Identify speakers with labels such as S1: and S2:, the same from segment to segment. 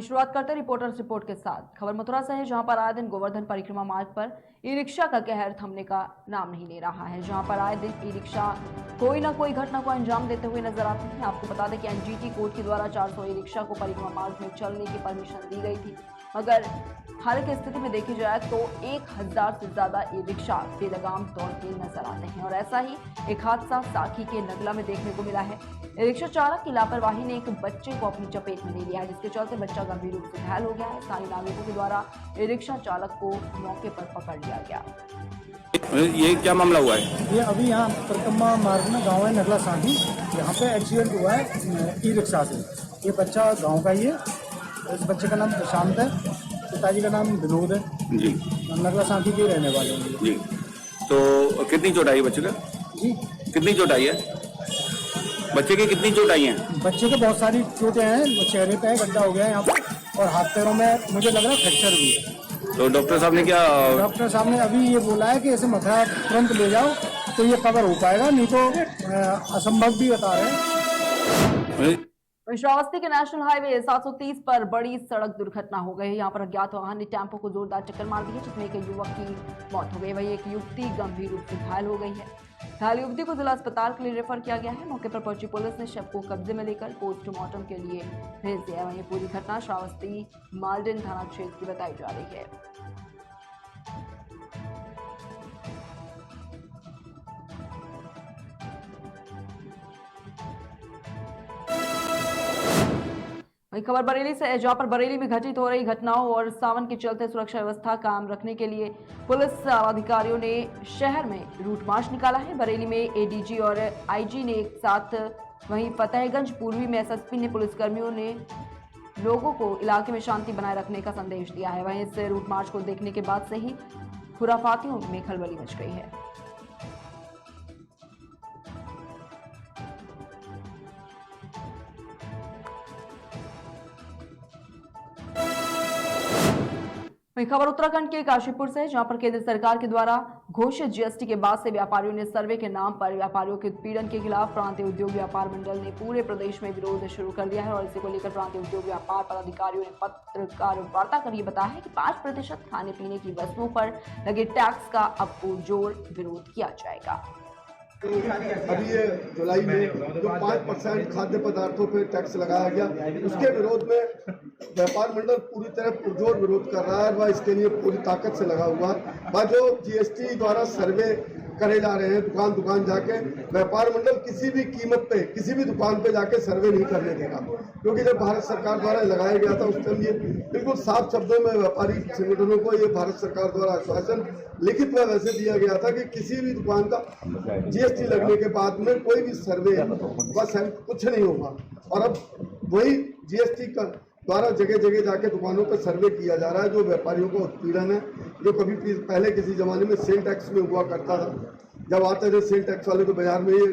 S1: शुरुआत करते reporters report के साथ। खबर मथुरा से है, जहां पर आए दिन गोवर्धन परिक्रमा मार्ग पर ई रिक्शा का कहर थमने का नाम नहीं ले रहा है। जहां पर आए दिन ई रिक्शा कोई ना कोई घटना को अंजाम देते हुए नजर आते हैं। आपको बता दें कि एनजीटी कोर्ट के द्वारा 400 ई रिक्शा को परिक्रमा मार्ग में चलने की परमिशन दी गई थी, मगर हाल की स्थिति में देखी जाए तो 1000 से ज्यादा ई रिक्शा बेलगाम दौड़ते नजर आते हैं। और ऐसा ही एक हादसा साखी के नगला में देखने को मिला है। ई रिक्शा चालक की लापरवाही ने एक बच्चे को अपनी चपेट में ले लिया है, जिसके चलते बच्चा गंभीर रूप से घायल हो गया है। स्थानीय नागरिकों के द्वारा ई रिक्शा चालक को मौके पर पकड़ लिया गया।
S2: ये क्या मामला हुआ है?
S3: ये अभी यहाँ परिक्रमा मार्ग में गाँव है नगला साही, यहाँ पे एक्सीडेंट हुआ है ई रिक्शा से। ये बच्चा गाँव का ही है। इस बच्चे का नाम प्रशांत है, पिताजी का नाम विनोद है
S2: जी।
S3: नगला साही के रहने वाले हैं
S2: जी। तो कितनी चोट आई है बच्चे का?
S3: जी।
S2: कितनी चोट आई है बच्चे की? कितनी चोट आई है
S3: बच्चे के? बहुत सारी चोटें हैं। चेहरे पे गड्ढा हो गया है यहाँ पर, और हाथ पैरों में मुझे लग रहा है फ्रैक्चर भी है।
S2: तो डॉक्टर साहब ने क्या?
S3: डॉक्टर साहब ने अभी ये बोला है कि ऐसे मथुरा तुरंत ले जाओ तो ये कवर हो पाएगा, नहीं तो असंभव भी बता रहे हैं।
S1: श्रावस्ती के नेशनल हाईवे 730 पर बड़ी सड़क दुर्घटना हो गई। यहाँ पर अज्ञात वाहन ने टेम्पो को जोरदार टक्कर मार दी है, जिसमें एक युवक की मौत हो गई। वही एक युवती गंभीर रूप से घायल हो गई है। घायल युवती को जिला अस्पताल के लिए रेफर किया गया है। मौके पर पहुंची पुलिस ने शव को कब्जे में लेकर पोस्टमार्टम के लिए भेज दिया है। वहीं पूरी घटना श्रावस्ती मालडन थाना क्षेत्र की बताई जा रही है। वही खबर बरेली से है, जहां पर बरेली में घटित हो रही घटनाओं और सावन के चलते सुरक्षा व्यवस्था कायम रखने के लिए पुलिस अधिकारियों ने शहर में रूट मार्च निकाला है। बरेली में एडीजी और आईजी ने एक साथ, वहीं फतेहगंज पूर्वी में एसएसपी ने पुलिसकर्मियों ने लोगों को इलाके में शांति बनाए रखने का संदेश दिया है। वहीं इस रूट मार्च को देखने के बाद से ही खुराफातियों में खलबली मच गई है। वही खबर उत्तराखंड के काशीपुर से है, जहां पर केंद्र सरकार के द्वारा घोषित जीएसटी के बाद से व्यापारियों ने सर्वे के नाम पर व्यापारियों के उत्पीड़न के खिलाफ प्रांतीय उद्योग व्यापार मंडल ने पूरे प्रदेश में विरोध शुरू कर दिया है। और इसी को लेकर प्रांतीय उद्योग व्यापार पदाधिकारियों ने पत्रकार वार्ता कर ये बताया है कि 5% खाने पीने की वस्तुओं पर लगे टैक्स का अब पुरजोर विरोध किया जाएगा।
S4: अभी ये जुलाई में जो 5% खाद्य पदार्थों पर टैक्स लगाया गया, उसके विरोध में व्यापार मंडल पूरी तरह पुरजोर विरोध कर रहा है। वह इसके लिए पूरी ताकत से लगा हुआ है। वह जो जीएसटी द्वारा सर्वे करे जा रहे हैं दुकान दुकान जाके, व्यापार मंडल किसी भी कीमत पे किसी भी दुकान पे जाके सर्वे नहीं करने देगा, क्योंकि जब भारत सरकार द्वारा लगाया गया था उस टाइम ये बिल्कुल साफ शब्दों में व्यापारी संगठनों को ये भारत सरकार द्वारा आश्वासन लिखित में वैसे दिया गया था कि किसी भी दुकान का जीएसटी लगने के बाद में कोई भी सर्वे बस कुछ नहीं होगा। और अब वही जीएसटी का द्वारा जगह जगह जाके दुकानों पर सर्वे किया जा रहा है। जो व्यापारियों को उत्पीड़न है, जो कभी पहले किसी जमाने में सेल टैक्स में हुआ करता था, जब आते थे सेल टैक्स वाले तो बाजार में ये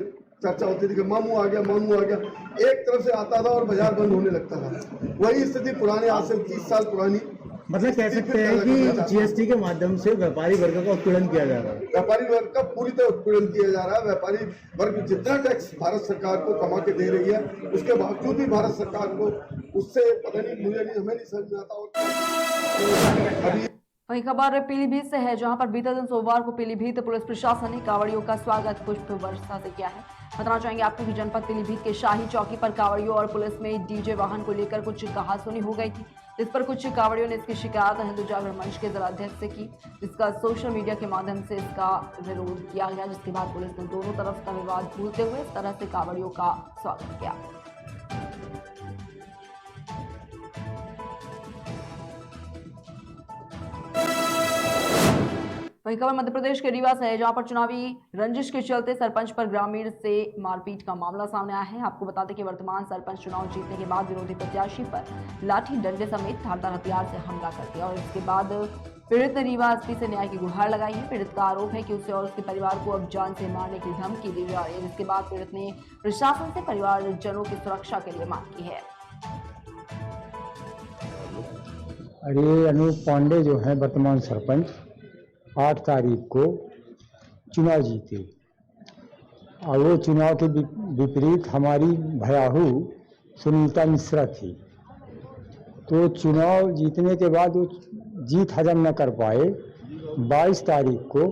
S4: चर्चा होती थी कि मामू आ गया, मामू आ गया, एक तरफ से आता था और बाजार बंद होने लगता था। वही स्थिति पुरानी, आज से 30 साल पुरानी।
S3: मतलब कह सकते हैं कि जीएसटी के माध्यम से व्यापारी वर्ग का उत्पीड़न किया जा रहा है।
S4: व्यापारी वर्ग का पूरी तरह उत्पीड़न किया जा रहा है। व्यापारी वर्ग जितना टैक्स भारत सरकार को कमा के दे रही है, उसके बावजूद भी भारत सरकार को उससे पता नहीं, मुझे नहीं, हमें नहीं समझ में आता। और अभी
S1: वही खबर पीलीभीत से है, जहां पर बीते दिन सोमवार को पीलीभीत पुलिस प्रशासन ने कांवड़ियों का स्वागत पुष्प वर्षा से किया है। बताना चाहेंगे आपको कि जनपद पीलीभीत के शाही चौकी पर कांवड़ियों और पुलिस में डीजे वाहन को लेकर कुछ कहासुनी हो गई थी, जिस पर कुछ कांवड़ियों ने इसकी शिकायत हिंदू जागरण मंच के जिलाध्यक्ष से की, जिसका सोशल मीडिया के माध्यम से इसका विरोध किया गया, जिसके बाद पुलिस ने दोनों तरफ का विवाद भूलते हुए इस तरह से कांवड़ियों का स्वागत किया। वही खबर मध्य प्रदेश के रीवा से है, जहां पर चुनावी रंजिश के चलते सरपंच पर ग्रामीण से मारपीट का मामला सामने आया है। आपको बता दें कि वर्तमान सरपंच चुनाव जीतने के बाद विरोधी प्रत्याशी पर लाठी डंडे समेत धारदार हथियार से हमला कर दिया। और इसके बाद पीड़ित ने रीवा एसपी से न्याय की गुहार लगाई है। पीड़ित का आरोप है कि उसे और उसके परिवार को अब जान से मारने की धमकी दी जा रही है, जिसके बाद पीड़ित ने प्रशासन से परिवारजनों की सुरक्षा के लिए मांग की है।
S3: अरे अनूप पांडे जो है वर्तमान सरपंच, 8 तारीख को चुनाव जीते और वो चुनाव के विपरीत हमारी भयाहू सुनीता मिश्रा थी।
S5: तो चुनाव जीतने के बाद वो जीत हजम न कर पाए। 22 तारीख को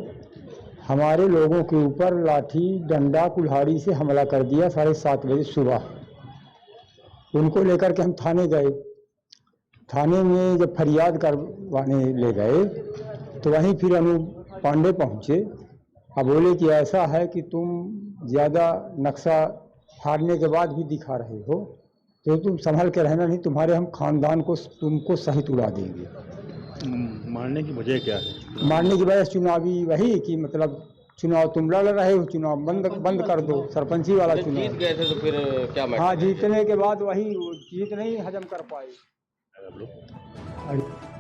S5: हमारे लोगों के ऊपर लाठी डंडा कुल्हाड़ी से हमला कर दिया 7:30 बजे सुबह। उनको लेकर के हम थाने गए। थाने में जब फरियाद करवाने ले गए तो वहीं फिर अनूप पांडे पहुँचे। अब बोले कि ऐसा है कि तुम ज़्यादा नक्शा हारने के बाद भी दिखा रहे हो तो तुम संभल के रहना, नहीं तुम्हारे हम खानदान को तुमको सहित उड़ा देंगे।
S2: मारने की वजह क्या है?
S5: मारने की वजह चुनावी वही कि मतलब चुनाव तुम लड़ रहे हो, चुनाव बंद कर दो, सरपंची वाला
S2: जीत
S5: चुनाव।
S2: गए थे तो फिर क्या मैटर?
S5: हाँ, जीतने के बाद वही जीत नहीं हजम कर पाए।
S2: आप लोग